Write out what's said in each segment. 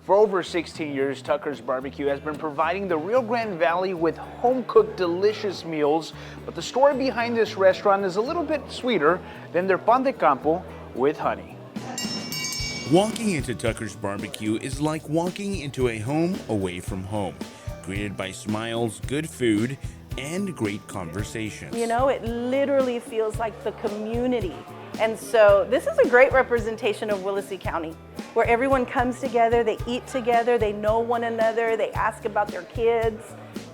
For over 16 years, Tucker's Barbecue has been providing the Rio Grande Valley with home-cooked delicious meals, but the story behind this restaurant is a little bit sweeter than their pan de campo with honey. Walking into Tucker's Barbecue is like walking into a home away from home, greeted by smiles, good food, and great conversations. You know, it literally feels like the community. And so this is a great representation of Willacy County, where everyone comes together, they eat together, they know one another, they ask about their kids,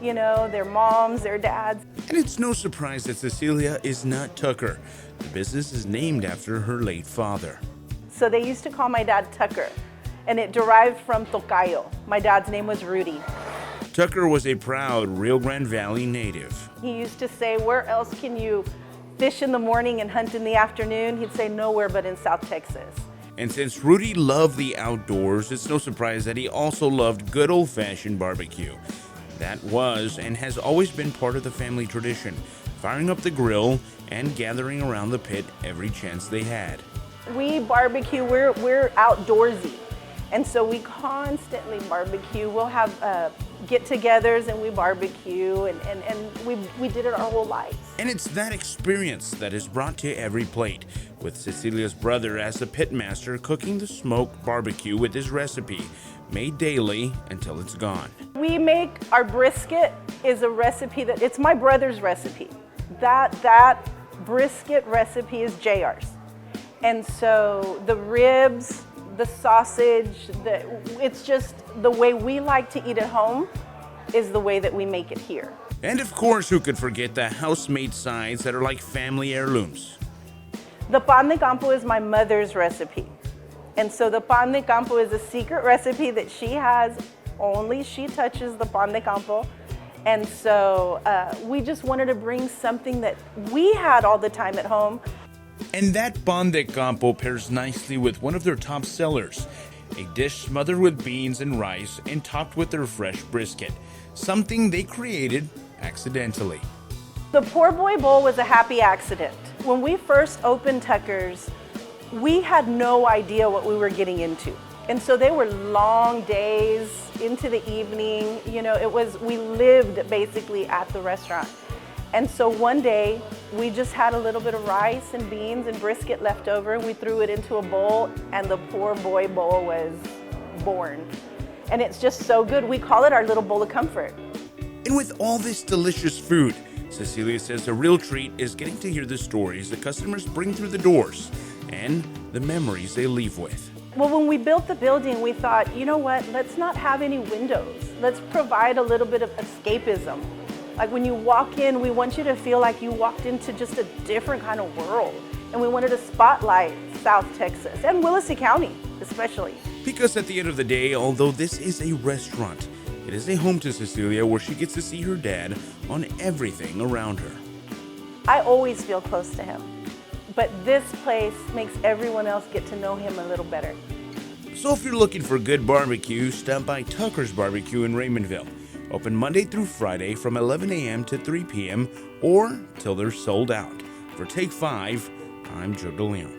you know, their moms, their dads. And it's no surprise that Cecilia is not Tucker. The business is named after her late father. So they used to call my dad Tucker, and it derived from Tocayo. My dad's name was Rudy. Tucker was a proud Rio Grande Valley native. He used to say, where else can you fish in the morning and hunt in the afternoon? He'd say nowhere but in South Texas. And since Rudy loved the outdoors, it's no surprise that he also loved good old-fashioned barbecue. That was and has always been part of the family tradition, firing up the grill and gathering around the pit every chance they had. We barbecue, we're outdoorsy. And so we constantly barbecue. We'll have get-togethers and we barbecue, and we did it our whole lives. And it's that experience that is brought to every plate, with Cecilia's brother as the pitmaster cooking the smoked barbecue with his recipe, made daily until it's gone. We make our brisket is a recipe it's my brother's recipe. That brisket recipe is JR's. And so the ribs, the sausage, it's just the way we like to eat at home is the way that we make it here. And of course, who could forget the house-made sides that are like family heirlooms? The pan de campo is my mother's recipe. And so the pan de campo is a secret recipe that she has. Only she touches the pan de campo. And so we just wanted to bring something that we had all the time at home. And that pan de campo pairs nicely with one of their top sellers, a dish smothered with beans and rice and topped with their fresh brisket, something they created accidentally. The Poor Boy Bowl was a happy accident. When we first opened Tucker's, we had no idea what we were getting into. And so they were long days into the evening. You know, we lived basically at the restaurant. And so one day, we just had a little bit of rice and beans and brisket left over, and we threw it into a bowl, and the Poor Boy Bowl was born. And it's just so good. We call it our little bowl of comfort. And with all this delicious food, Cecilia says the real treat is getting to hear the stories the customers bring through the doors and the memories they leave with. Well, when we built the building, we thought, you know what, let's not have any windows. Let's provide a little bit of escapism. Like when you walk in, we want you to feel like you walked into just a different kind of world. And we wanted to spotlight South Texas and Willacy County, especially. Because at the end of the day, although this is a restaurant, it is a home to Cecilia where she gets to see her dad on everything around her. I always feel close to him, but this place makes everyone else get to know him a little better. So if you're looking for good barbecue, stop by Tucker's Barbecue in Raymondville. Open Monday through Friday from 11 a.m. to 3 p.m. or till they're sold out. For Take 5, I'm Joe DeLeon.